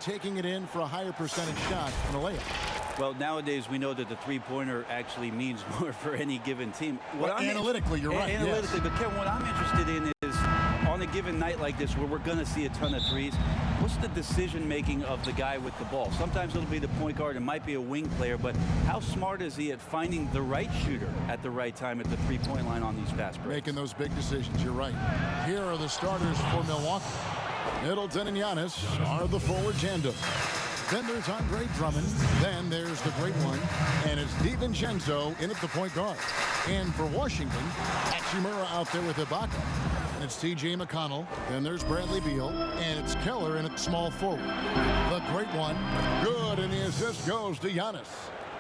taking it in for a higher percentage shot than a layup. Well, nowadays we know that the three-pointer actually means more for any given team. Analytically, you're right. Analytically, yes. But Kevin, what I'm interested in is on a given night like this where we're going to see a ton of threes, what's the decision-making of the guy with the ball? Sometimes it'll be the point guard. It might be a wing player, but how smart is he at finding the right shooter at the right time at the three-point line on these fast breaks? Making those big decisions, you're right. Here are the starters for Milwaukee. Middleton and Giannis are the forward tandem. Then there's Andre Drummond. Then there's the great one. And it's DiVincenzo in at the point guard. And for Washington, Hachimura out there with Ibaka. And it's T.J. McConnell. Then there's Bradley Beal. And it's Keller in at small forward. The great one. Good. And the assist goes to Giannis.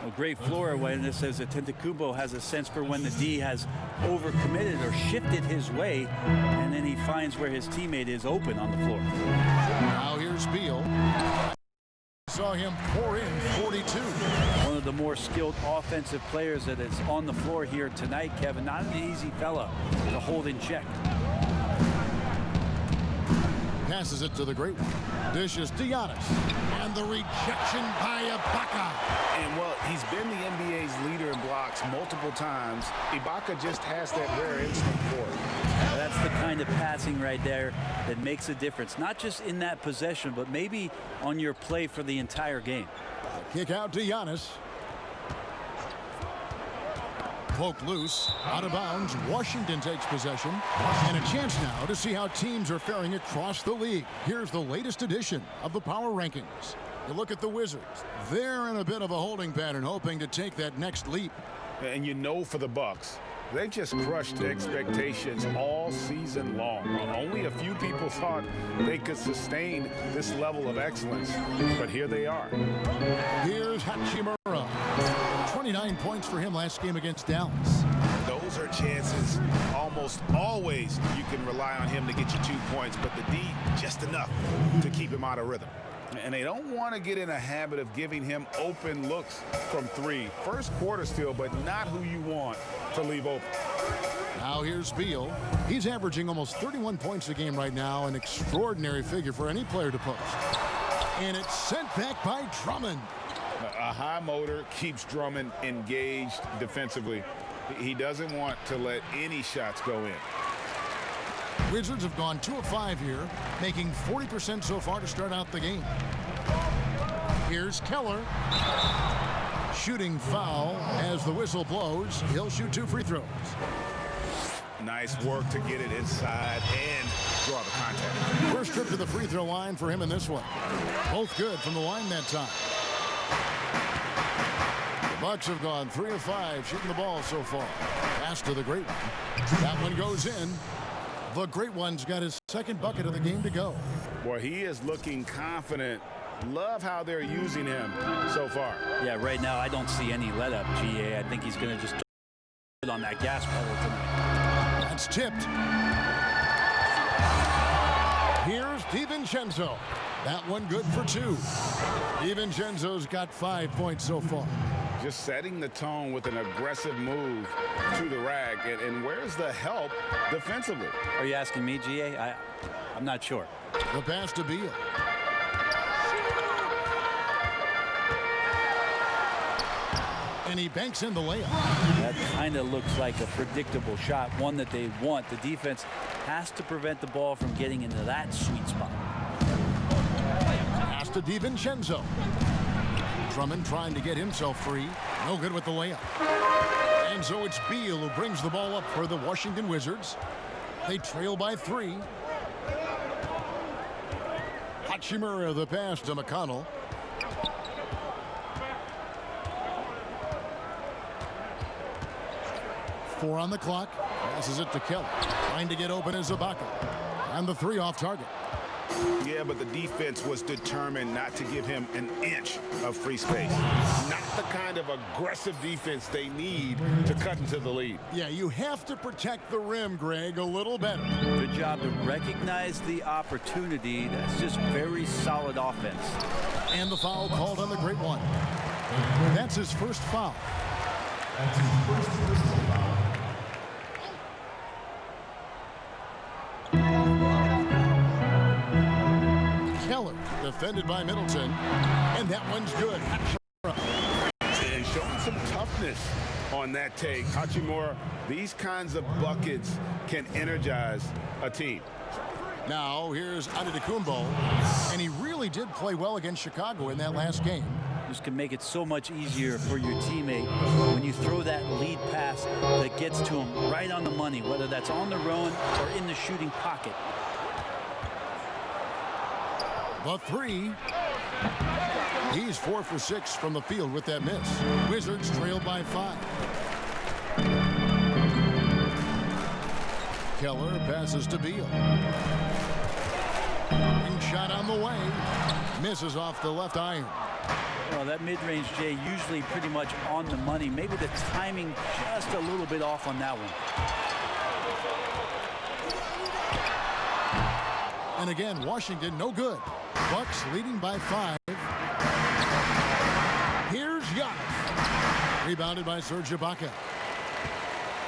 A great floor awareness says that Antetokounmpo has a sense for when the D has overcommitted or shifted his way, and then he finds where his teammate is open on the floor. Now here's Beal. Saw him pour in 42. One of the more skilled offensive players that is on the floor here tonight, Kevin. Not an easy fella to hold in check. Passes it to the great one. Dishes to Giannis. And the rejection by Ibaka. And, well, he's been the NBA's leader in blocks multiple times. Ibaka just has that rare instinct for it. That's the kind of passing right there that makes a difference. Not just in that possession, but maybe on your play for the entire game. Kick out to Giannis. Poked loose, out of bounds. Washington takes possession. And a chance now to see how teams are faring across the league. Here's the latest edition of the Power Rankings. You look at the Wizards. They're in a bit of a holding pattern, hoping to take that next leap. And you know for the Bucks, they've just crushed expectations all season long. Only a few people thought they could sustain this level of excellence, but here they are. Here's Hachimura. 29 points for him last game against Dallas. Those are chances almost always you can rely on him to get you 2 points, but the D just enough to keep him out of rhythm. And they don't want to get in a habit of giving him open looks from three. First quarter still, but not who you want to leave open. Now here's Beal. He's averaging almost 31 points a game right now, an extraordinary figure for any player to post. And it's sent back by Drummond. A high motor keeps Drummond engaged defensively. He doesn't want to let any shots go in. Wizards have gone 2 of 5 here, making 40% so far to start out the game. Here's Keller. Shooting foul as the whistle blows. He'll shoot 2 free throws. Nice work to get it inside and draw the contact. First trip to the free throw line for him in this one. Both good from the line that time. The Bucks have gone 3 of 5 shooting the ball so far. Pass to the great one. That one goes in. The great one's got his second bucket of the game to go. Boy, he is looking confident. Love how they're using him so far. Yeah, right now I don't see any let up, GA. I think he's going to just put on that gas pedal tonight. That's tipped. Here's DiVincenzo. That one good for 2. DiVincenzo's got 5 points so far. Just setting the tone with an aggressive move to the rack. And where's the help defensively? Are you asking me, GA? I'm not sure. The pass to Beal. And he banks in the layup. That kind of looks like a predictable shot, one that they want. The defense has to prevent the ball from getting into that sweet spot. Pass to DiVincenzo. Drummond trying to get himself free. No good with the layup. And so it's Beal who brings the ball up for the Washington Wizards. They trail by 3. Hachimura the pass to McConnell. Four on the clock. Passes it to Keller. Trying to get open is Ibaka. And the 3 off target. Yeah, but the defense was determined not to give him an inch of free space. Not the kind of aggressive defense they need to cut into the lead. Yeah, you have to protect the rim, Greg, a little better. Good job to recognize the opportunity. That's just very solid offense. And the foul called on the great one. That's his first foul. Keller, the defended by Middleton. And that one's good. And showing some toughness on that take. Hachimura, these kinds of buckets can energize a team. Now here's Antetokounmpo, and he really did play well against Chicago in that last game. This can make it so much easier for your teammate when you throw that lead pass that gets to him right on the money, whether that's on the run or in the shooting pocket. The three. He's 4 for 6 from the field with that miss. Wizards trail by 5. Keller passes to Beal. And shot on the way. Misses off the left iron. Well, that mid-range, Jay, usually pretty much on the money. Maybe the timing just a little bit off on that one. And again, Washington no good. Bucks leading by 5. Here's Giannis. Rebounded by Serge Ibaka.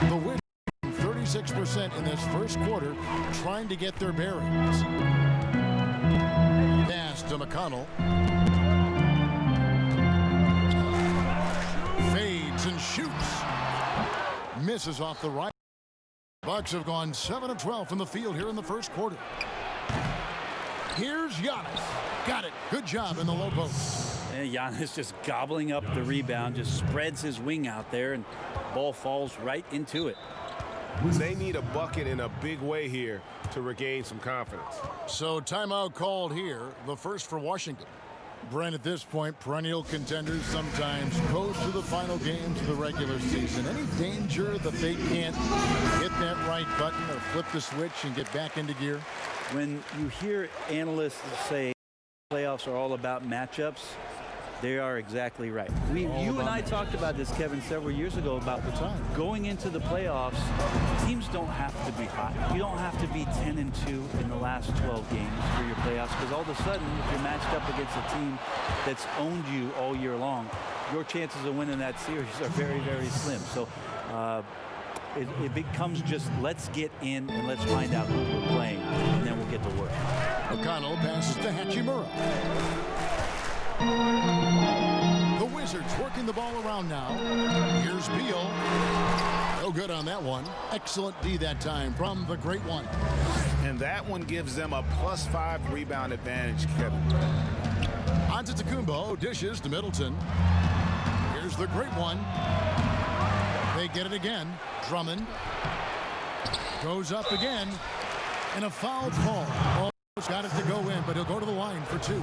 The Wizards 36% in this first quarter, trying to get their bearings. Pass to McConnell. Fades and shoots. Misses off the right. Bucks have gone 7 of 12 from the field here in the first quarter. Here's Giannis. Got it. Good job in the low post. And Giannis just gobbling up the rebound, just spreads his wing out there, and ball falls right into it. They need a bucket in a big way here to regain some confidence. So timeout called here, the first for Washington. Brent, at this point, perennial contenders sometimes coast to the final games of the regular season. Any danger that they can't hit that right button or flip the switch and get back into gear? When you hear analysts say playoffs are all about matchups, they are exactly right. You and I talked about this, Kevin, several years ago about the time going into the playoffs. Teams don't have to be hot. You don't have to be 10-2 in the last 12 games for your playoffs, because all of a sudden, if you're matched up against a team that's owned you all year long, your chances of winning that series are very, very slim. So it becomes just let's get in and let's find out who we're playing, and then we'll get to work. O'Connell passes to Hachimura. The Wizards working the ball around now. Here's Beal. No good on that one. Excellent D that time from the great one. And that one gives them a +5 rebound advantage, Kevin. Antetokounmpo dishes to Middleton. Here's the great one. They get it again. Drummond goes up again. And a foul call. Almost got it to go in, but he'll go to the line for 2.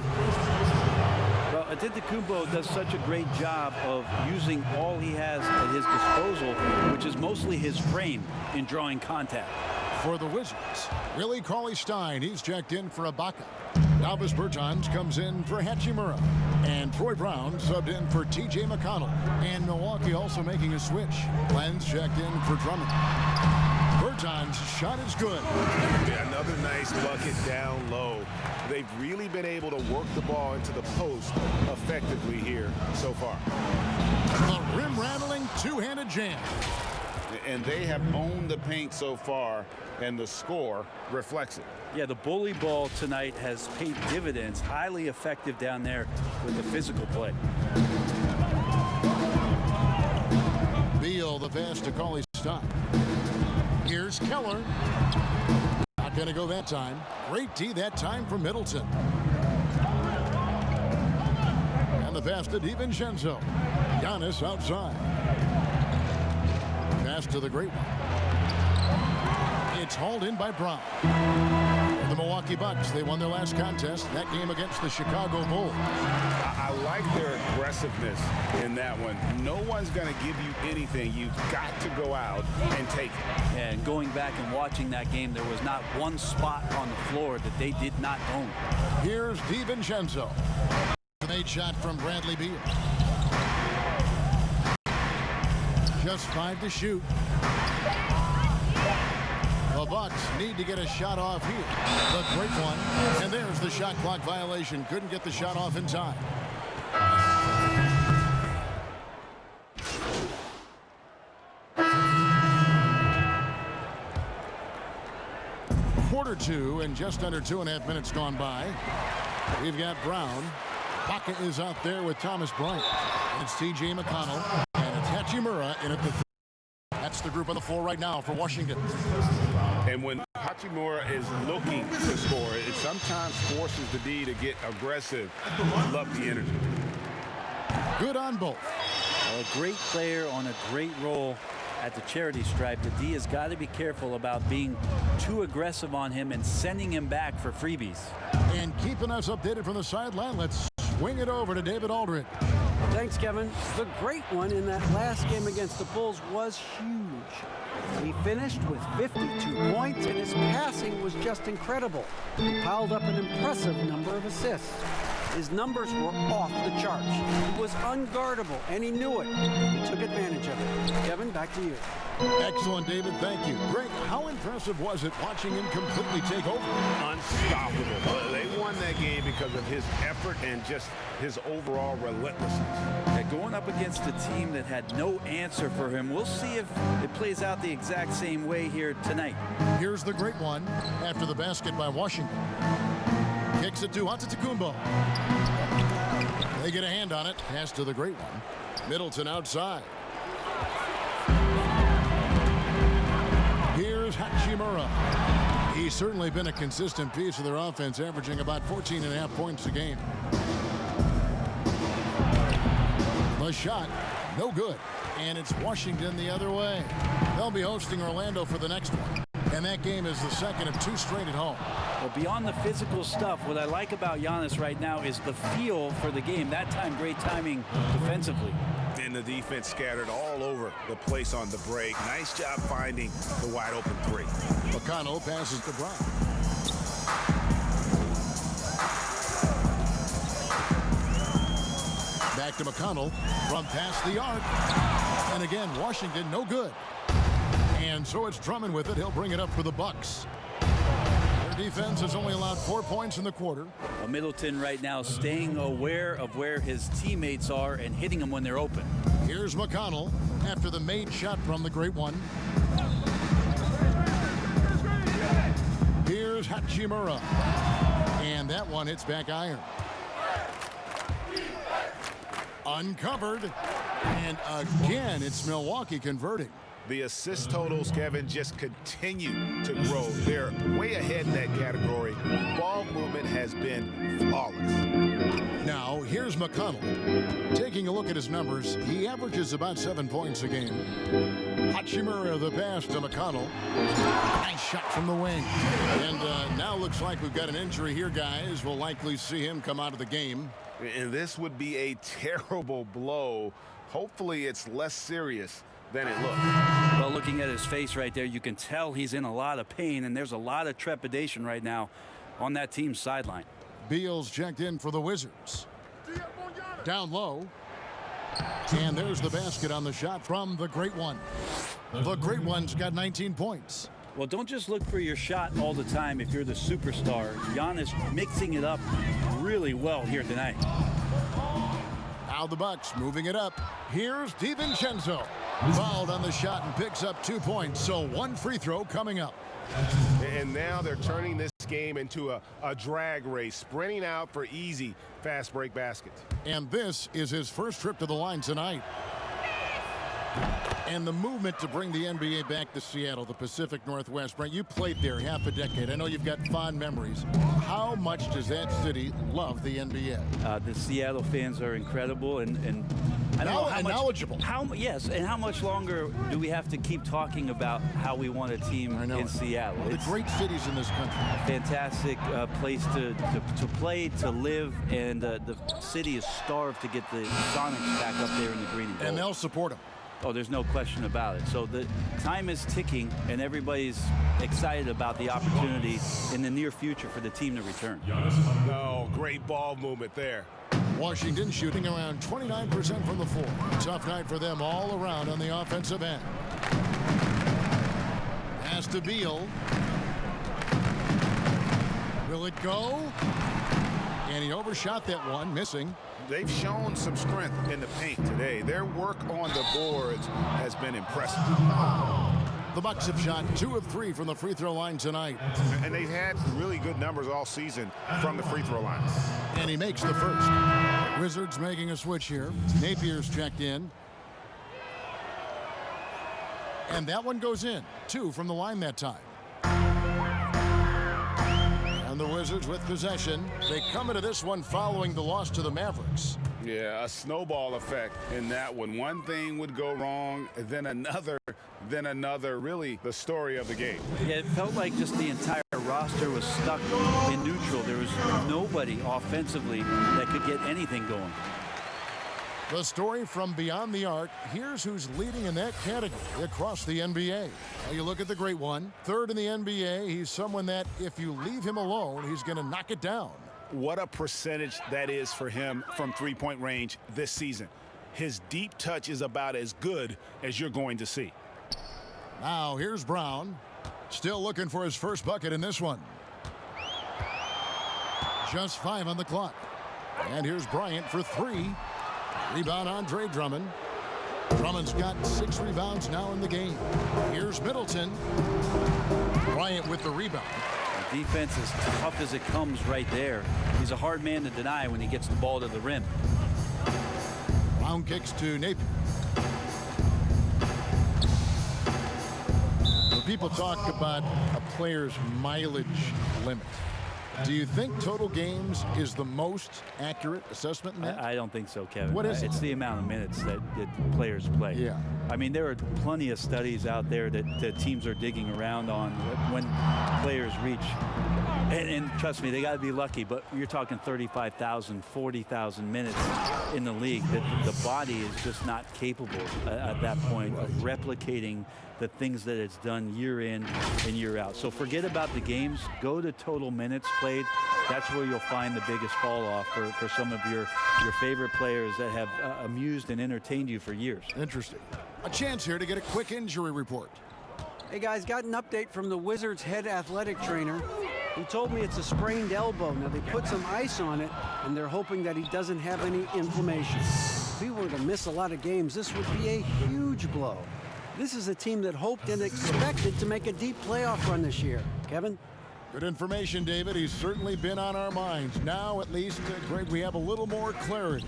Well, Antetokounmpo does such a great job of using all he has at his disposal, which is mostly his frame in drawing contact. For the Wizards, Willie Cauley-Stein, he's checked in for Ibaka. Davis Bertans comes in for Hachimura. And Troy Brown subbed in for T.J. McConnell. And Milwaukee also making a switch. Lenz checked in for Drummond. Bertans' shot is good. Yeah, another nice bucket down low. They've really been able to work the ball into the post effectively here so far. The rim-rattling two-handed jam. And they have owned the paint so far, and the score reflects it. Yeah, the bully ball tonight has paid dividends. Highly effective down there with the physical play. Beal, the pass to Cauley-Stein. Here's Keller. Not going to go that time. Great D that time from Middleton. And the pass to DiVincenzo. Giannis outside. Pass to the great one. It's hauled in by Brown. The Milwaukee Bucks, they won their last contest, that game against the Chicago Bulls. I like their aggressiveness in that one. No one's going to give you anything. You've got to go out and take it. And going back and watching that game, there was not one spot on the floor that they did not own. Here's DiVincenzo. An 8 shot from Bradley Beal. Just 5 to shoot. The Bucks need to get a shot off here. The great one. And there's the shot clock violation. Couldn't get the shot off in time. quarter two and just under 2.5 minutes gone by. We've got Brown. Baca is out there with Thomas Bryant. And it's T.J. McConnell. And it's Hachimura in at the That's the group on the floor right now for Washington. And when Hachimura is looking to score, it sometimes forces the D to get aggressive. Love the energy. Good on both. A great player on a great role at the charity stripe. The D has got to be careful about being too aggressive on him and sending him back for freebies. And keeping us updated from the sideline, let's swing it over to David Aldridge. Thanks, Kevin. The great one in that last game against the Bulls was huge. He finished with 52 points, and his passing was just incredible. He piled up an impressive number of assists. His numbers were off the charts. He was unguardable, and he knew it. He took advantage of it. Kevin, back to you. Excellent, David. Thank you. Greg, how impressive was it watching him completely take over? Unstoppable. They won that game because of his effort and just his overall relentlessness. Yeah, going up against a team that had no answer for him. We'll see if it plays out the exact same way here tonight. Here's the great one after the basket by Washington. Kicks it to Antetokounmpo. They get a hand on it. Pass to the great one. Middleton outside. Here's Hachimura. He's certainly been a consistent piece of their offense, averaging about 14.5 points a game. The shot, no good. And it's Washington the other way. They'll be hosting Orlando for the next one. And that game is the second of 2 straight at home. Well, beyond the physical stuff, what I like about Giannis right now is the feel for the game. That time, great timing defensively. And the defense scattered all over the place on the break. Nice job finding the wide open three. McConnell passes to Brown. Back to McConnell from past the arc. And again, Washington no good. And so it's Drummond with it. He'll bring it up for the Bucks. Their defense has only allowed 4 points in the quarter. Well, Middleton right now staying aware of where his teammates are and hitting them when they're open. Here's McConnell after the made shot from the great one. Here's Hachimura. And that one hits back iron. Uncovered. And again, it's Milwaukee converting. The assist totals, Kevin, just continue to grow. They're way ahead in that category. Ball movement has been flawless. Now, here's McConnell. Taking a look at his numbers, he averages about 7 points a game. Hachimura the pass to McConnell. Nice shot from the wing. And now looks like we've got an injury here, guys. We'll likely see him come out of the game. And this would be a terrible blow. Hopefully it's less serious than it looks. Well, looking at his face right there, you can tell he's in a lot of pain, and there's a lot of trepidation right now on that team's sideline. Beal's checked in for the Wizards. Down low. And there's the basket on the shot from the great one. The great one's got 19 points. Well, don't just look for your shot all the time if you're the superstar. Giannis mixing it up really well here tonight. Now the Bucks moving it up. Here's DiVincenzo. Fouled on the shot and picks up 2 points. So 1 free throw coming up. And now they're turning this game into a drag race, sprinting out for easy fast break baskets. And this is his first trip to the line tonight. And the movement to bring the NBA back to Seattle, the Pacific Northwest. Brent, you played there half a decade. I know you've got fond memories. How much does that city love the NBA? The Seattle fans are incredible, and I don't know how much, knowledgeable. Yes, and how much longer do we have to keep talking about how we want a team in Seattle? One of the great cities in this country. A fantastic place to play, to live, and the city is starved to get the Sonics back up there in the green and gold. And they'll support them. Oh, there's no question about it. So the time is ticking, and everybody's excited about the opportunity in the near future for the team to return. Oh, great ball movement there. Washington shooting around 29% from the floor. Tough night for them all around on the offensive end. Pass to Beal. Will it go? And he overshot that one, missing. They've shown some strength in the paint today. Their work on the boards has been impressive. The Bucks have shot 2 of 3 from the free throw line tonight. And they've had really good numbers all season from the free throw line. And he makes the first. Wizards making a switch here. Napier's checked in. And that one goes in. 2 from the line that time. And the Wizards with possession. They come into this one following the loss to the Mavericks. Yeah, a snowball effect in that one. One thing would go wrong, then another, really the story of the game. Yeah, it felt like just the entire roster was stuck in neutral. There was nobody offensively that could get anything going. The story from beyond the arc. Here's who's leading in that category across the NBA. Now you look at the great one. 3rd in the NBA. He's someone that if you leave him alone, he's going to knock it down. What a percentage that is for him from three-point range this season. His deep touch is about as good as you're going to see. Now here's Brown. Still looking for his first bucket in this one. Just 5 on the clock. And here's Bryant for 3. Rebound Andre Drummond. Drummond's got 6 rebounds now in the game. Here's Middleton. Bryant with the rebound. The defense is tough as it comes right there. He's a hard man to deny when he gets the ball to the rim. Brown kicks to Napier. When people talk about a player's mileage limit, do you think total games is the most accurate assessment in that? I don't think so, Kevin. What is it? It's the amount of minutes that players play. Yeah. I mean, there are plenty of studies out there that teams are digging around on when players reach. And trust me, they got to be lucky, but you're talking 35,000, 40,000 minutes in the league. The body is just not capable at that point of replicating the things that it's done year in and year out. So forget about the games. Go to total minutes played. That's where you'll find the biggest fall off for some of your favorite players that have amused and entertained you for years. Interesting. A chance here to get a quick injury report. Hey guys, got an update from the Wizards head athletic trainer. He told me it's a sprained elbow. Now they put some ice on it and they're hoping that he doesn't have any inflammation. If he were to miss a lot of games, this would be a huge blow. This is a team that hoped and expected to make a deep playoff run this year. Kevin? Good information, David. He's certainly been on our minds. Now, at least, Greg, we have a little more clarity.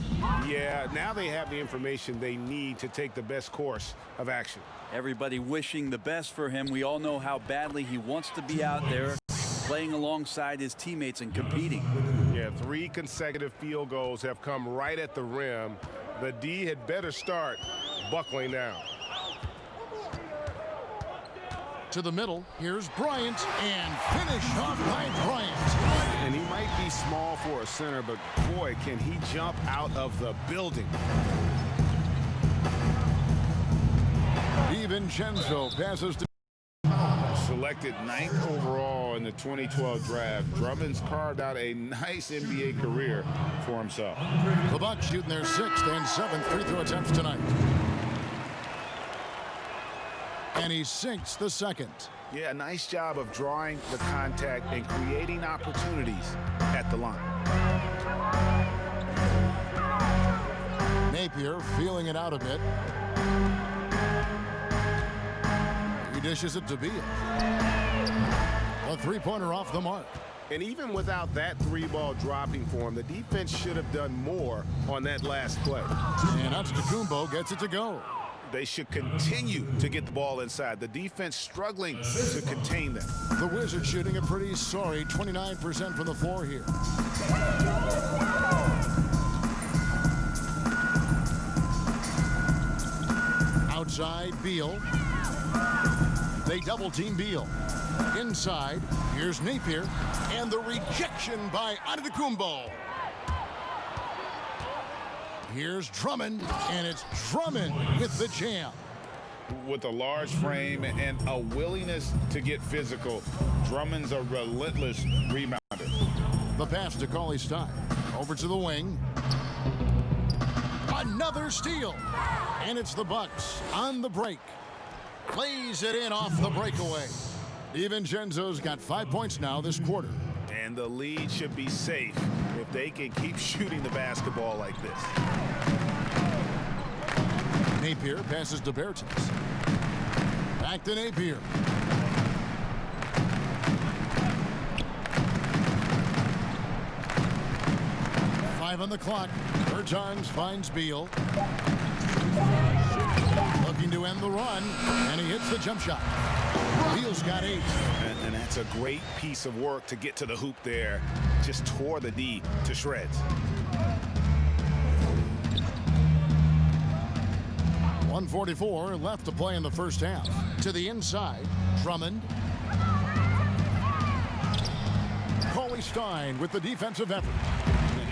Yeah, now they have the information they need to take the best course of action. Everybody wishing the best for him. We all know how badly he wants to be out there playing alongside his teammates and competing. Yeah, 3 consecutive field goals have come right at the rim. The D had better start buckling down. To the middle, here's Bryant, and finish off by Bryant. And he might be small for a center, but boy, can he jump out of the building. DiVincenzo passes to Selected 9th overall in the 2012 draft, Drummond's carved out a nice NBA career for himself. the Bucks shooting their 6th and 7th free throw attempts tonight. And he sinks the 2nd. Yeah, nice job of drawing the contact and creating opportunities at the line. Napier feeling it out a bit. He dishes it to Beal. A 3-pointer off the mark. And even without that 3-ball dropping for him, the defense should have done more on that last play. And Antetokounmpo gets it to go. They should continue to get the ball inside. The defense struggling to contain them. The Wizards shooting a pretty sorry 29% from the floor here. Outside, Beal. They double team Beal. Inside, here's Napier, and the rejection by Antetokounmpo. Here's Drummond, and it's Drummond with the jam. With a large frame and a willingness to get physical, Drummond's a relentless rebounder. The pass to Cauley-Stein. Over to the wing. Another steal. And it's the Bucks on the break. Plays it in off the breakaway. DiVincenzo's got 5 points now this quarter. And the lead should be safe if they can keep shooting the basketball like this. Napier passes to Bertans. Back to Napier. Five on the clock. Bertans finds Beal. Looking to end the run, and he hits the jump shot. Beal's got 8. And that's a great piece of work to get to the hoop there. Just tore the D to shreds. 1:44 left to play in the first half. To the inside, Drummond. Cauley Stein with the defensive effort.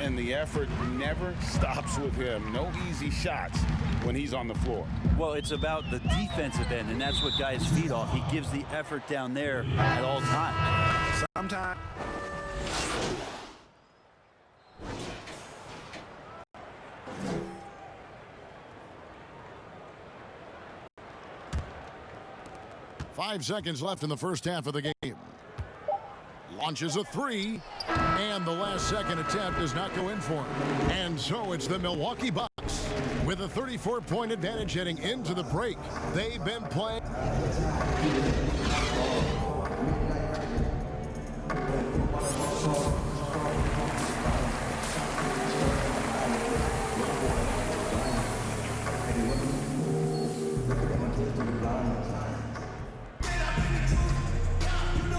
And the effort never stops with him. No easy shots when he's on the floor. Well, it's about the defensive end, and that's what guys feed off. He gives the effort down there at all times. Sometimes. Five seconds left in the first half of the game. Launches a 3, and the last second attempt does not go in for him. And so it's the Milwaukee Bucks with a 34-point advantage heading into the break. They've been playing.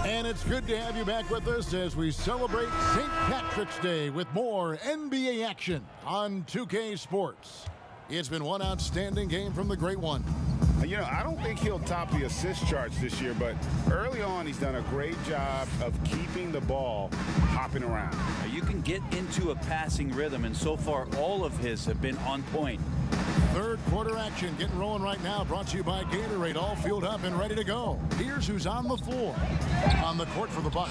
And it's good to have you back with us as we celebrate St. Patrick's Day with more NBA action on 2K Sports. It's been one outstanding game from the Great One. You know, I don't think he'll top the assist charts this year, but early on he's done a great job of keeping the ball hopping around. You can get into a passing rhythm, and so far all of his have been on point. Third quarter action getting rolling right now, brought to you by Gatorade, all fueled up and ready to go. Here's who's on the floor. On the court for the Bucks,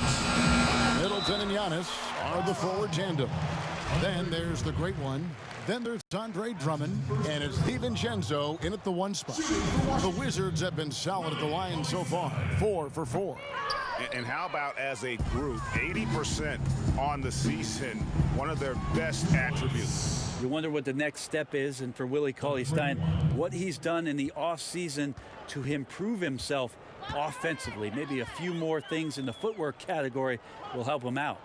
Middleton and Giannis are the forward tandem. Then there's the Great One. Then there's Andre Drummond, and it's DiVincenzo in at the 1 spot. The Wizards have been solid at the line so far, 4 for 4. And how about as a group, 80% on the season, one of their best attributes. You wonder what the next step is, and for Willie Cauley-Stein, what he's done in the offseason to improve himself offensively. Maybe a few more things in the footwork category will help him out.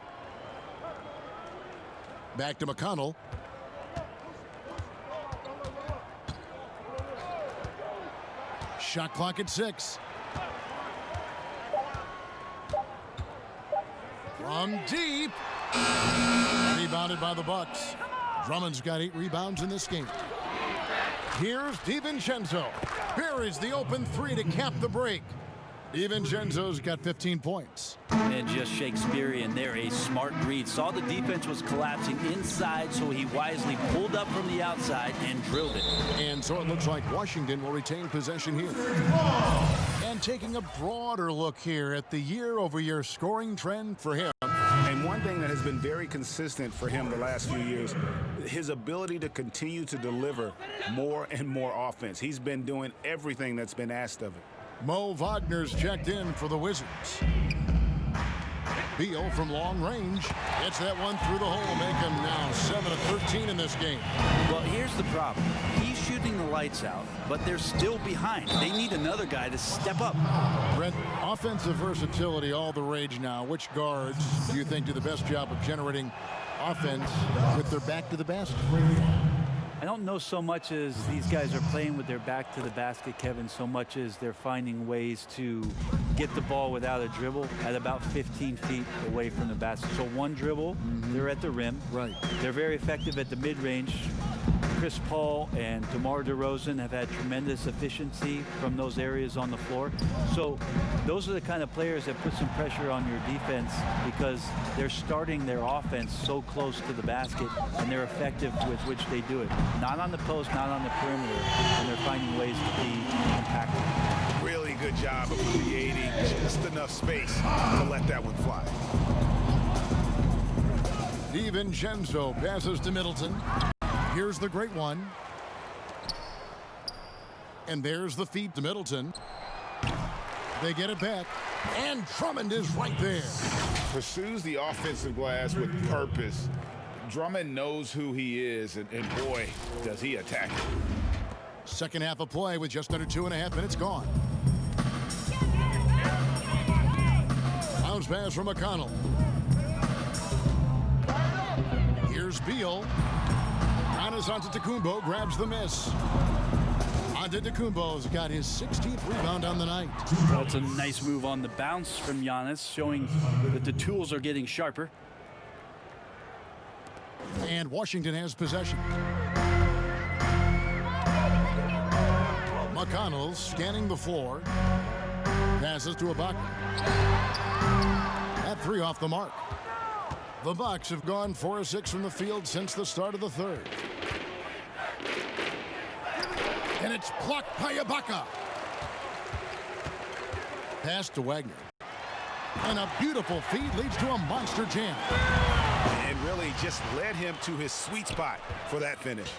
Back to McConnell. Shot clock at 6. From deep. Rebounded by the Bucks. Drummond's got 8 rebounds in this game. Here's DiVincenzo. Here is the open 3 to cap the break. DiVincenzo's got 15 points. And just Shakespearean there, a smart read. Saw the defense was collapsing inside, so he wisely pulled up from the outside and drilled it. And so it looks like Washington will retain possession here. And taking a broader look here at the year-over-year scoring trend for him. And one thing that has been very consistent for him the last few years, his ability to continue to deliver more and more offense. He's been doing everything that's been asked of him. Mo Wagner's checked in for the Wizards. Beal from long range gets that one through the hole, make him now 7 of 13 in this game. Well, here's the problem. He's shooting the lights out, but they're still behind. They need another guy to step up. Brent, offensive versatility all the rage now. Which guards do you think do the best job of generating offense with their back to the basket? I don't know so much as these guys are playing with their back to the basket, Kevin, so much as they're finding ways to get the ball without a dribble at about 15 feet away from the basket. So one dribble, they're at the rim. Right. They're very effective at the mid-range. Chris Paul and DeMar DeRozan have had tremendous efficiency from those areas on the floor. So those are the kind of players that put some pressure on your defense because they're starting their offense so close to the basket, and they're effective with which they do it. Not on the post, not on the perimeter, and they're finding ways to be impactful. Really good job of creating just enough space to let that one fly. DiVincenzo passes to Middleton. Here's the Great One. And there's the feed to Middleton. They get it back. And Drummond is right there. Pursues the offensive glass with purpose. Drummond knows who he is, and boy, does he attack it. Second half of play with just under 2.5 minutes gone. Bounce pass from McConnell. Here's Beal. Giannis Antetokounmpo grabs the miss. Antetokounmpo's got his 16th rebound on the night. That's a nice move on the bounce from Giannis, showing that the tools are getting sharper. And Washington has possession. McConnell scanning the floor. Passes to Ibaka. That three off the mark. The Bucks have gone 4 of 6 from the field since the start of the third. And it's blocked by Ibaka. Pass to Wagner. And a beautiful feed leads to a monster jam. And really just led him to his sweet spot for that finish.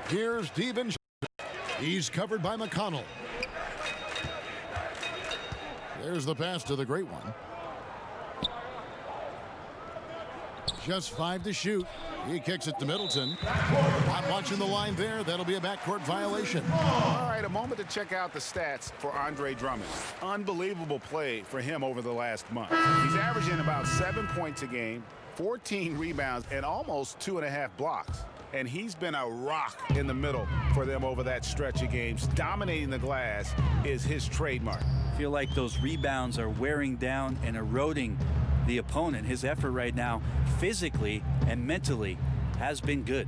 Here's Steven. He's covered by McConnell. There's the pass to the great one. Just 5 to shoot. He kicks it to Middleton. Not watching the line there. That'll be a backcourt violation. All right, a moment to check out the stats for Andre Drummond. Unbelievable play for him over the last month. He's averaging about 7 points a game, 14 rebounds, and almost 2.5 blocks. And he's been a rock in the middle for them over that stretch of games. Dominating the glass is his trademark. I feel like those rebounds are wearing down and eroding the opponent. His effort right now, physically and mentally, has been good.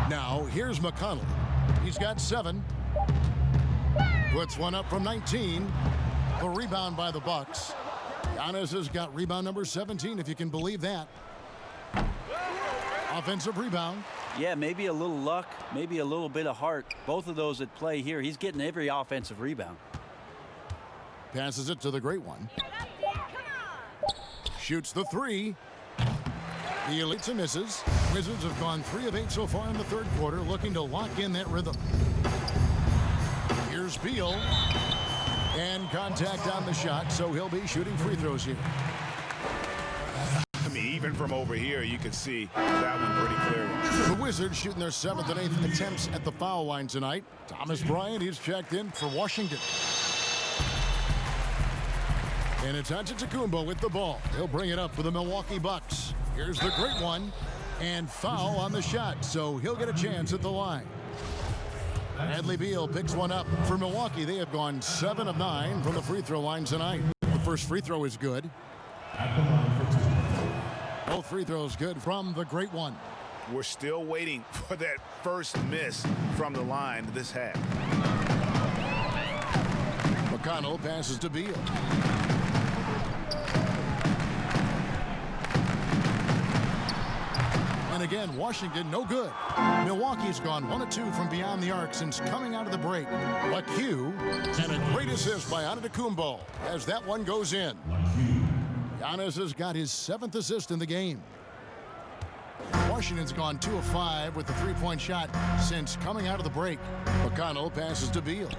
Now, here's McConnell. He's got 7. Puts one up from 19. The rebound by the Bucks. Giannis has got rebound number 17, if you can believe that. Offensive rebound. Yeah, maybe a little luck, maybe a little bit of heart. Both of those at play here. He's getting every offensive rebound. Passes it to the great one. Shoots the 3. The Elites misses. Wizards have gone 3 of 8 so far in the third quarter, looking to lock in that rhythm. Here's Beal. And contact on the shot, so he'll be shooting free throws here. I mean, even from over here, you can see that one pretty clearly. The Wizards shooting their 7th and 8th attempts at the foul line tonight. Thomas Bryant, he's checked in for Washington. And it's Antetokounmpo with the ball. He'll bring it up for the Milwaukee Bucks. Here's the great one. And foul on the shot, so he'll get a chance at the line. Bradley Beal picks one up for Milwaukee. They have gone 7 of 9 from the free throw line tonight. The first free throw is good. Both free throws good from the great one. We're still waiting for that first miss from the line this half. McConnell passes to Beal. And again, Washington no good. Milwaukee's gone 1 of 2 from beyond the arc since coming out of the break. A cue and a great assist by Antetokounmpo as that one goes in. Giannis has got his 7th assist in the game. Washington's gone 2 of 5 with the 3-point shot since coming out of the break. McConnell passes to Beal.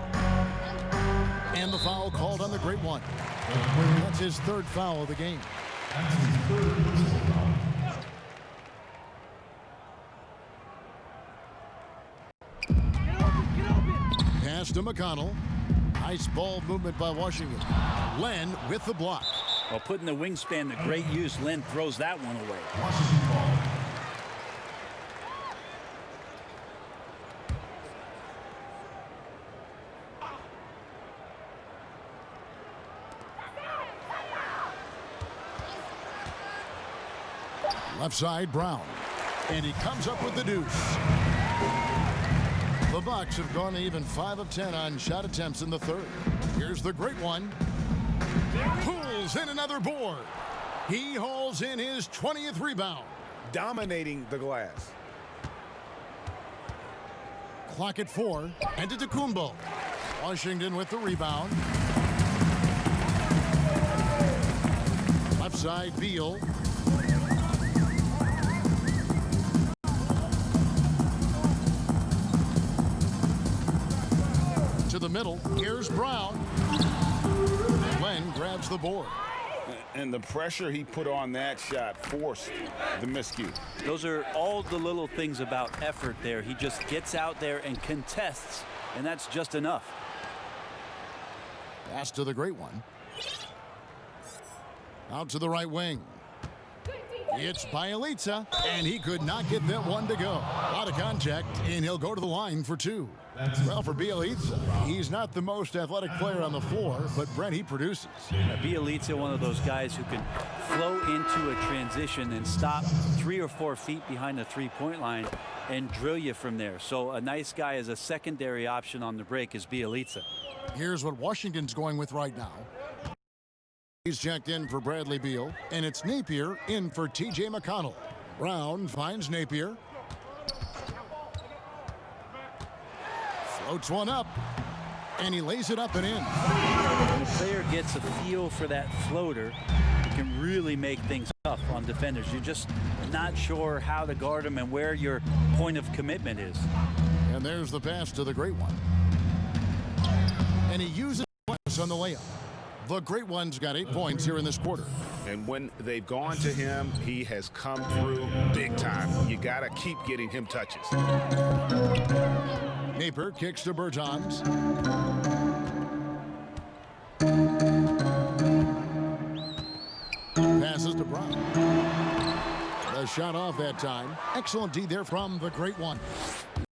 And the foul called on the great one. That's his 3rd foul of the game. Pass to McConnell. Nice ball movement by Washington. Len with the block. Well, putting the wingspan to great use, Len throws that one away. Left side, Brown. And he comes up with the deuce. The Bucks have gone even 5 of 10 on shot attempts in the third. Here's the great one. Pulls in another board. He hauls in his 20th rebound. Dominating the glass. Clock at 4. Antetokounmpo. Washington with the rebound. Left side, Beal. To the middle. Here's Brown. Len grabs the board. And the pressure he put on that shot forced the miscue. Those are all the little things about effort there. He just gets out there and contests and that's just enough. Pass to the great one. Out to the right wing. It's Bielitsa, and he could not get that one to go. Out of contact, and he'll go to the line for 2. Well, for Bielitsa, he's not the most athletic player on the floor, but Brent, he produces. Bielitsa, one of those guys who can flow into a transition and stop 3 or 4 feet behind the three-point line and drill you from there. So a nice guy as a secondary option on the break is Bielitsa. Here's what Washington's going with right now. He's checked in for Bradley Beal, and it's Napier in for T.J. McConnell. Brown finds Napier. Floats one up, and he lays it up and in. When a player gets a feel for that floater, it can really make things tough on defenders. You're just not sure how to guard him and where your point of commitment is. And there's the pass to the great one. And he uses on the layup. The great one's got 8 points here in this quarter. And when they've gone to him, he has come through big time. You got to keep getting him touches. Napier kicks to Bertans. Passes to Brown. The shot off that time. Excellent D there from the great one.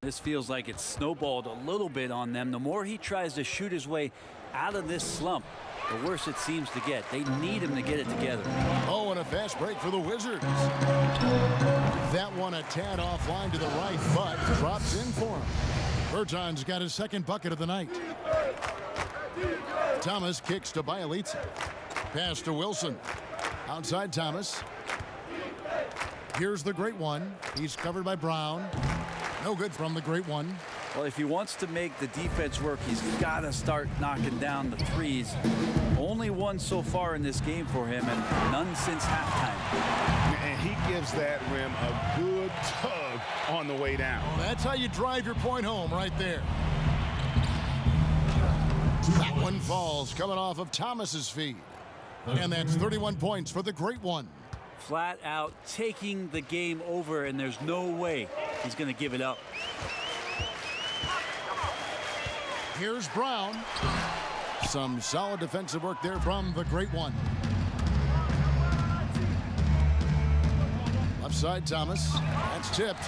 This feels like it's snowballed a little bit on them. The more he tries to shoot his way out of this slump, the worse it seems to get. They need him to get it together. Oh, and a fast break for the Wizards. That one a tad offline to the right, but drops in for him. Bertans got his second bucket of the night. Thomas kicks to Bielitsa. Pass to Wilson. Outside Thomas. Here's the great one. He's covered by Brown. No good from the great one. Well, if he wants to make the defense work, he's got to start knocking down the threes. Only one so far in this game for him, and none since halftime. And he gives that rim a good tug on the way down. Well, that's how you drive your point home right there. That one falls coming off of Thomas's feed. And that's 31 points for the great one. Flat out taking the game over, and there's no way he's going to give it up. Here's Brown. Some solid defensive work there from the great one. Left side Thomas. That's tipped.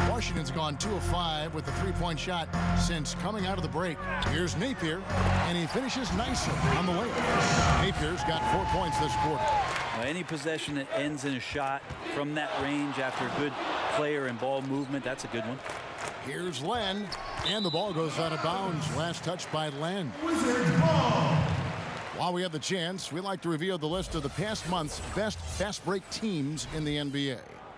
Washington's gone 2 of 5 with the three-point shot since coming out of the break. Here's Napier, and he finishes nicely on the layup. Napier's got 4 points this quarter. Any possession that ends in a shot from that range after a good player and ball movement, that's a good one. Here's Len, and the ball goes out of bounds. Last touch by Len. While we have the chance, we like to reveal the list of the past month's best fast break teams in the NBA.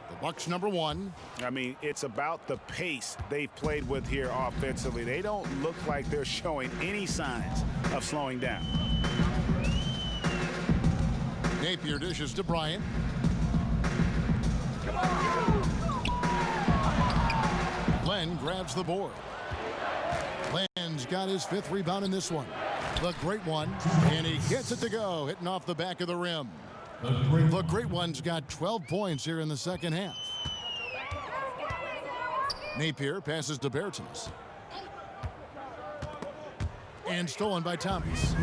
The Bucks #1. I mean, it's about the pace they've played with here offensively. They don't look like they're showing any signs of slowing down. Napier dishes to Bryant. Len grabs the board. Len's got his 5th rebound in this one. The great one, and he gets it to go, hitting off the back of the rim. The great one's got 12 points here in the second half. Napier passes to Bertans. And stolen by Thomas.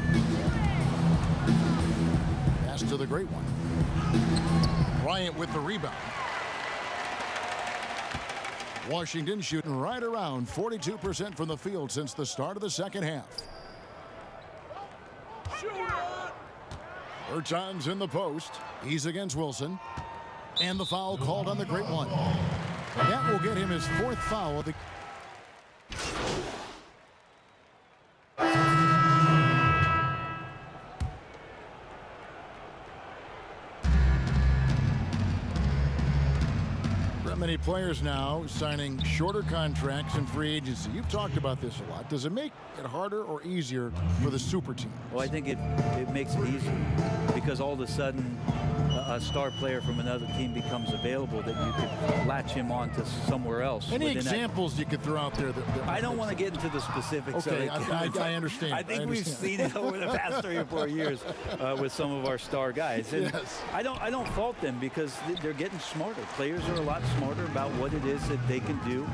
Pass to the great one. Bryant with the rebound. Washington shooting right around 42% from the field since the start of the second half. Bertans in the post. He's against Wilson. And the foul called on the great one. That will get him his 4th foul. Many players now signing shorter contracts in free agency. You've talked about this a lot. Does it make it harder or easier for the super team? Well, I think it makes it easier because all of a sudden a star player from another team becomes available, that you could latch him on to somewhere else. Any examples you could throw out there? I don't want to get into the specifics. Okay, of it. I understand. I think we've seen it over the past 3 or 4 years with some of our star guys. And yes. I don't fault them, because they're getting smarter. Players are a lot smarter about what it is that they can do,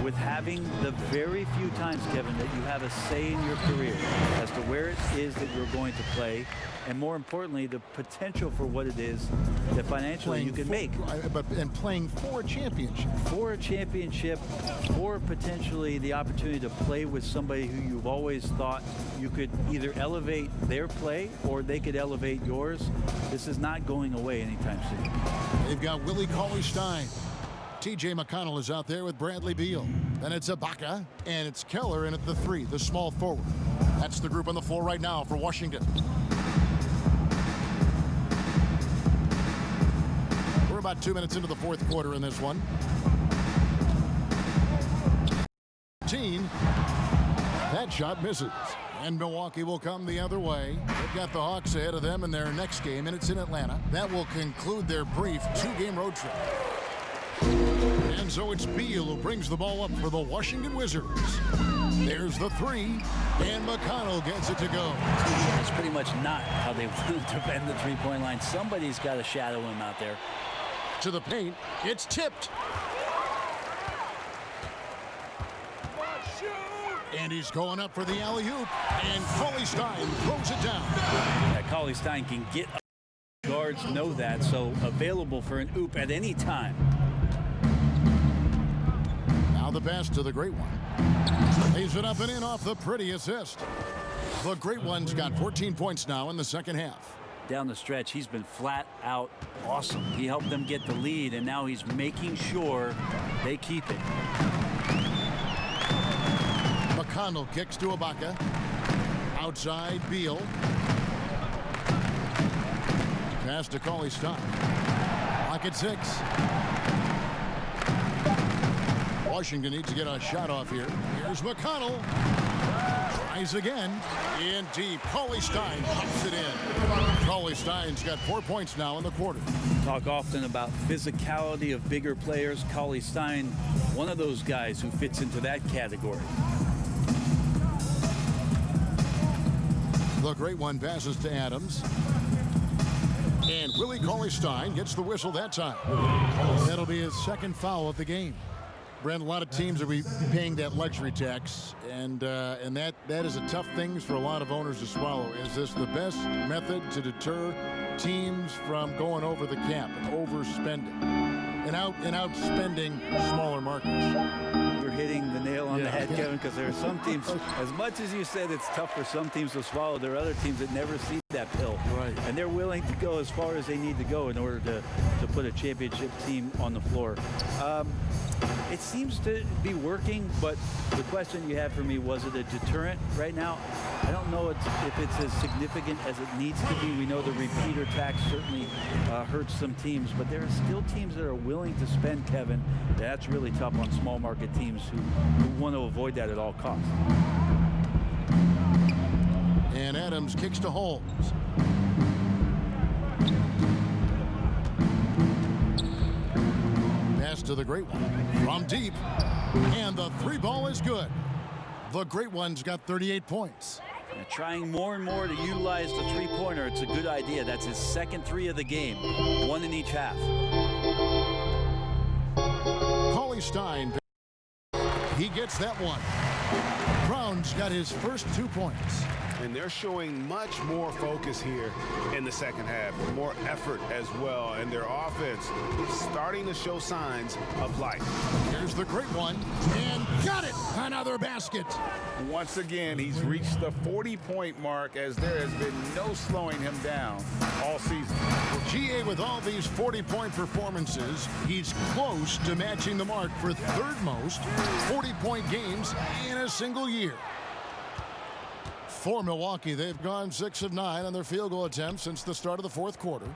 with having the very few times, Kevin, that you have a say in your career as to where it is that you're going to play, and more importantly, the potential for what it is that financially you can make. And playing for a championship. For a championship, or potentially the opportunity to play with somebody who you've always thought you could either elevate their play or they could elevate yours. This is not going away anytime soon. They've got Willie Cauley-Stein. T.J. McConnell is out there with Bradley Beal. Then it's Ibaka, and it's Keller in at the 3, the small forward. That's the group on the floor right now for Washington. We're about 2 minutes into the fourth quarter in this one. That shot misses. And Milwaukee will come the other way. They've got the Hawks ahead of them in their next game, and it's in Atlanta. That will conclude their brief 2-game road trip. And so it's Beal who brings the ball up for the Washington Wizards. There's the 3, and McConnell gets it to go. That's pretty much not how they want to defend the three-point line. Somebody's got to shadow him out there. To the paint, it's tipped. And he's going up for the alley-oop, and Cauley-Stein throws it down. Yeah, Cauley-Stein can get up. Guards know that, so available for an oop at any time. Now the pass to the Great One. Lays it up and in off the pretty assist. The Great One's got 14 points now in the second half. Down the stretch, he's been flat out awesome. He helped them get the lead, and now he's making sure they keep it. McConnell kicks to Ibaka. Outside, Beal. Pass to Cauley-Stein. Lock at 6. Washington needs to get a shot off here. Here's McConnell. Tries again. In deep. Cauley-Stein pops it in. Cauley-Stein's got 4 points now in the quarter. Talk often about physicality of bigger players. Cauley-Stein, one of those guys who fits into that category. The Great One passes to Adams. And Willie Cauley-Stein gets the whistle that time. That'll be his second foul of the game. Brent, a lot of teams will be paying that luxury tax, and that is a tough thing for a lot of owners to swallow. Is this the best method to deter teams from going over the cap and overspending and outspending smaller markets? You're hitting the nail on the head, Kevin, because there are some teams, as much as you said it's tough for some teams to swallow, there are other teams that never see that pill. Right. And they're willing to go as far as they need to go in order to put a championship team on the floor. It seems to be working, but the question you had for me, was it a deterrent right now? I don't know if it's as significant as it needs to be. We know the repeater tax certainly hurts some teams, but there are still teams that are willing to spend, Kevin. That's really tough on small market teams who want to avoid that at all costs. And Adams kicks to Holmes. Pass to the Great One from deep, and the 3-ball is good. The Great One's got 38 points. Yeah, trying more and more to utilize the three-pointer. It's a good idea. That's his second 3 of the game, 1 in each half. Cauley-Stein, he gets that one. Brown's got his first 2 points. And they're showing much more focus here in the second half, more effort as well, and their offense starting to show signs of life. Here's the Great One, and got it! Another basket. Once again, he's reached the 40-point mark, as there has been no slowing him down all season. GA, with all these 40-point performances, he's close to matching the mark for third most 40-point games in a single year. For Milwaukee, they've gone 6 of 9 on their field goal attempts since the start of the fourth quarter.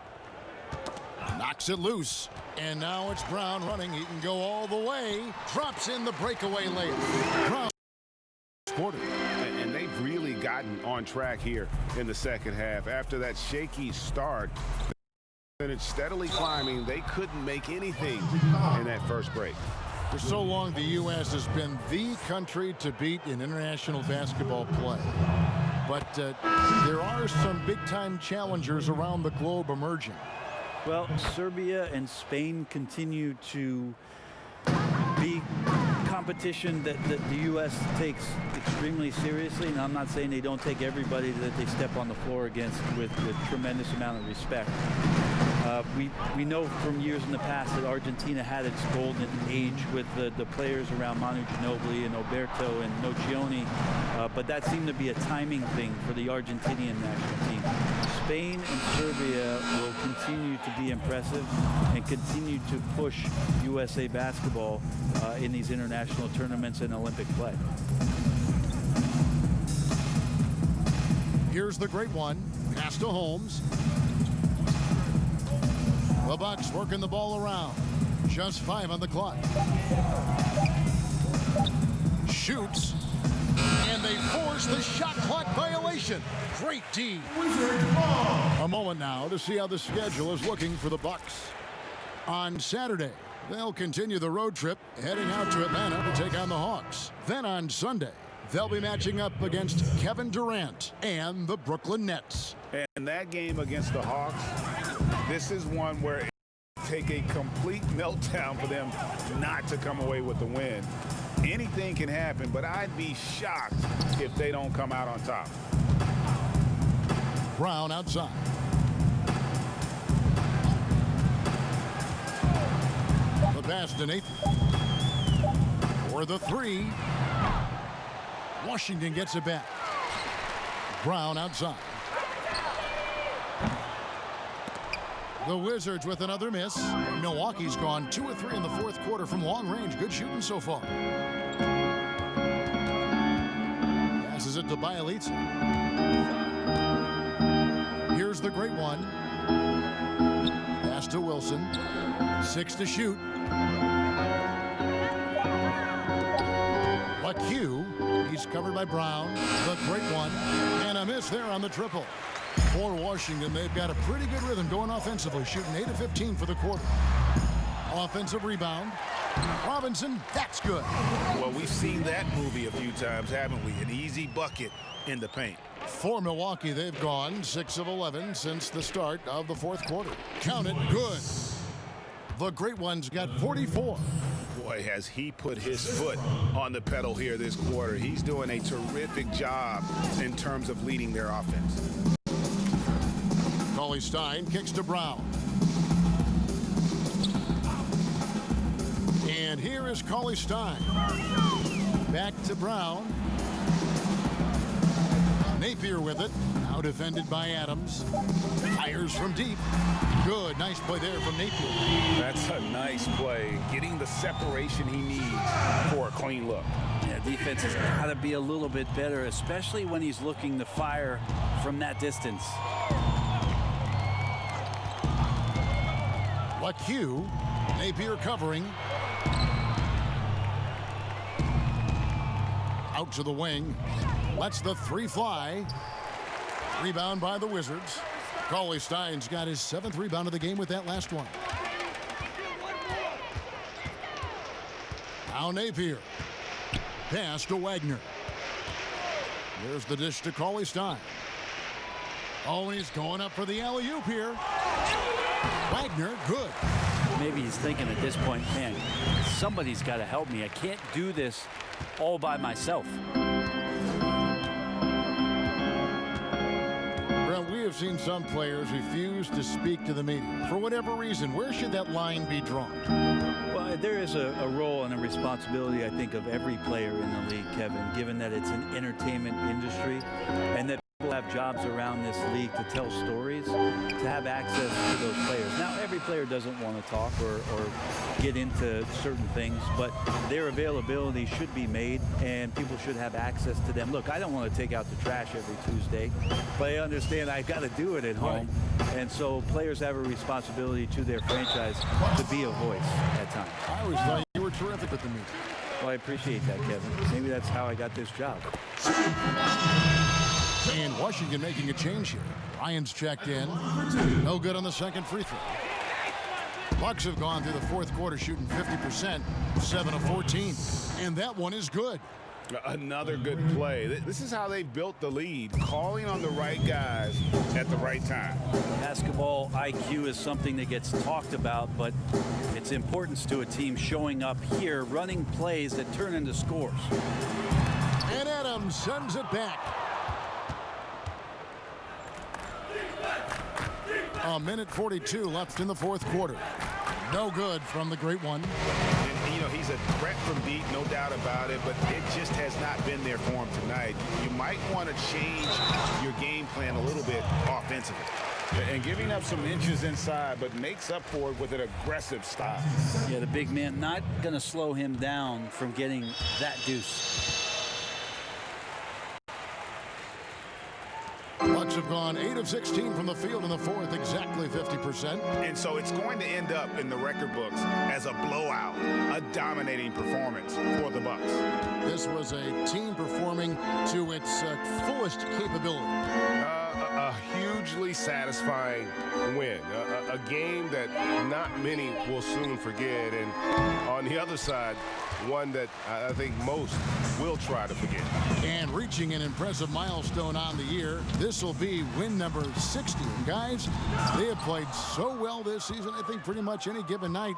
Knocks it loose, and now it's Brown running. He can go all the way. Drops in the breakaway layup. Brown quarter. And they've really gotten on track here in the second half. After that shaky start, It's steadily climbing. They couldn't make anything in that first break. For so long, the U.S. has been the country to beat in international basketball play. But there are some big-time challengers around the globe emerging. Well, Serbia and Spain continue to be competition that the U.S. takes extremely seriously. And I'm not saying they don't take everybody that they step on the floor against with tremendous amount of respect. We know from years in the past that Argentina had its golden age with the players around Manu Ginobili and Oberto and Nocioni, but that seemed to be a timing thing for the Argentinian national team. Spain and Serbia will continue to be impressive and continue to push USA basketball in these international tournaments and Olympic play. Here's the great one. Pass to Holmes. The Bucks working the ball around. Just 5 on the clock. Shoots. And they force the shot clock violation. Great D. A moment now to see how the schedule is looking for the Bucks. On Saturday, they'll continue the road trip, heading out to Atlanta to take on the Hawks. Then on Sunday, they'll be matching up against Kevin Durant and the Brooklyn Nets. And that game against the Hawks, this is one where it will take a complete meltdown for them not to come away with the win. Anything can happen, but I'd be shocked if they don't come out on top. Brown outside. The pass to Nathan. For the 3. Washington gets it back. Brown outside. The Wizards with another miss. Milwaukee's gone 2 of 3 in the fourth quarter from long range. Good shooting so far. Passes it to Bjelica. Here's the great one. Pass to Wilson. 6 to shoot. LaQ. He's covered by Brown. The great one. And a miss there on the triple. For Washington, they've got a pretty good rhythm going offensively, shooting 8 of 15 for the quarter. Offensive rebound. Robinson, that's good. Well, we've seen that movie a few times, haven't we? An easy bucket in the paint. For Milwaukee, they've gone 6 of 11 since the start of the fourth quarter. Count it, good. The great one's got 44. Boy, has he put his foot on the pedal here this quarter. He's doing a terrific job in terms of leading their offense. Cauley-Stein kicks to Brown. And here is Cauley-Stein. Back to Brown. Napier with it. Now defended by Adams. Fires from deep. Good. Nice play there from Napier. That's a nice play. Getting the separation he needs for a clean look. Yeah, defense has got to be a little bit better, especially when he's looking to fire from that distance. LaQ. Napier covering. Out to the wing. Lets the 3 fly. Rebound by the Wizards. Cauley-Stein's got his 7th rebound of the game with that last one. Now Napier. Pass to Wagner. There's the dish to Cauley-Stein. Oh, and he's going up for the alley-oop here. Wagner, good. Maybe he's thinking at this point, man, somebody's got to help me. I can't do this all by myself. Brent, we have seen some players refuse to speak to the media. For whatever reason, where should that line be drawn? Well, there is a role and a responsibility, I think, of every player in the league, Kevin, given that it's an entertainment industry and that people have jobs around this league to tell stories, to have access to those players. Now, every player doesn't want to talk or get into certain things, but their availability should be made and people should have access to them. Look, I don't want to take out the trash every Tuesday, but I understand I've got to do it at home. Right. And so players have a responsibility to their franchise to be a voice at times. I always thought you were terrific with the media. Well, I appreciate that, Kevin. Maybe that's how I got this job. And Washington making a change here. Bryant's checked in. No good on the second free throw. Bucks have gone through the fourth quarter shooting 50%, 7 of 14. And that one is good. Another good play. This is how they built the lead, calling on the right guys at the right time. Basketball IQ is something that gets talked about, but its importance to a team showing up here, running plays that turn into scores. And Adams sends it back. A minute 42 left in the fourth quarter. No good from the great one. And, you know, he's a threat from deep, no doubt about it, but it just has not been there for him tonight. You might want to change your game plan a little bit offensively. And giving up some inches inside, but makes up for it with an aggressive style. Yeah, the big man not going to slow him down from getting that deuce. Bucks have gone 8 of 16 from the field in the fourth, exactly 50%. And so it's going to end up in the record books as a blowout, a dominating performance for the Bucks. This was a team performing to its fullest capability. A hugely satisfying win. A game that not many will soon forget. And on the other side, one that I think most will try to forget. And reaching an impressive milestone on the year, this will be win number 60. And guys, they have played so well this season. I think pretty much any given night,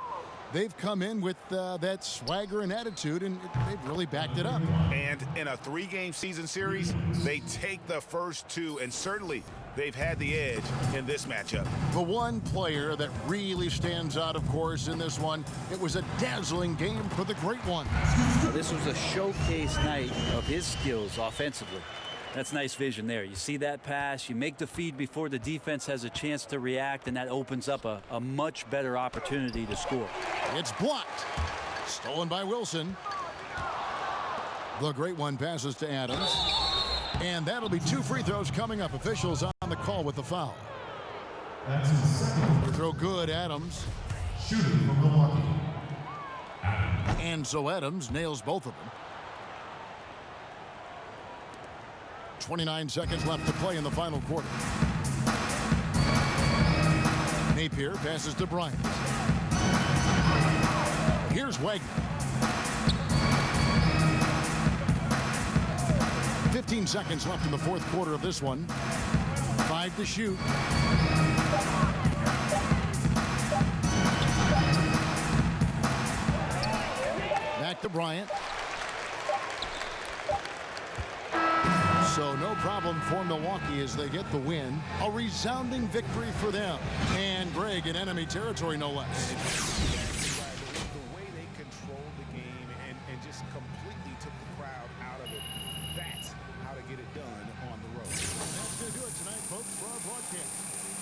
they've come in with that swagger and attitude, and they've really backed it up. And in a 3-game season series, they take the first 2, and certainly they've had the edge in this matchup. The one player that really stands out, of course, in this one, it was a dazzling game for the great one. Well, this was a showcase night of his skills offensively. That's nice vision there. You see that pass, you make the feed before the defense has a chance to react, and that opens up a much better opportunity to score. It's blocked. Stolen by Wilson. The great one passes to Adams. And that'll be 2 free throws coming up. Officials on the call with the foul. Free throw good, Adams. Shooting from Milwaukee. And so Adams nails both of them. 29 seconds left to play in the final quarter. Napier passes to Bryant. Here's Wagner. 15 seconds left in the fourth quarter of this one. 5 to shoot. Back to Bryant. So no problem for Milwaukee as they get the win. A resounding victory for them. And Greg in enemy territory, no less. The way they controlled the game and just completely took the crowd out of it. That's how to get it done on the road. That's going to do it tonight, folks, for our broadcast.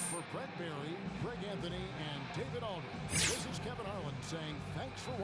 For Brett Barry, Greg Anthony, and David Aldridge, this is Kevin Harlan saying thanks for watching.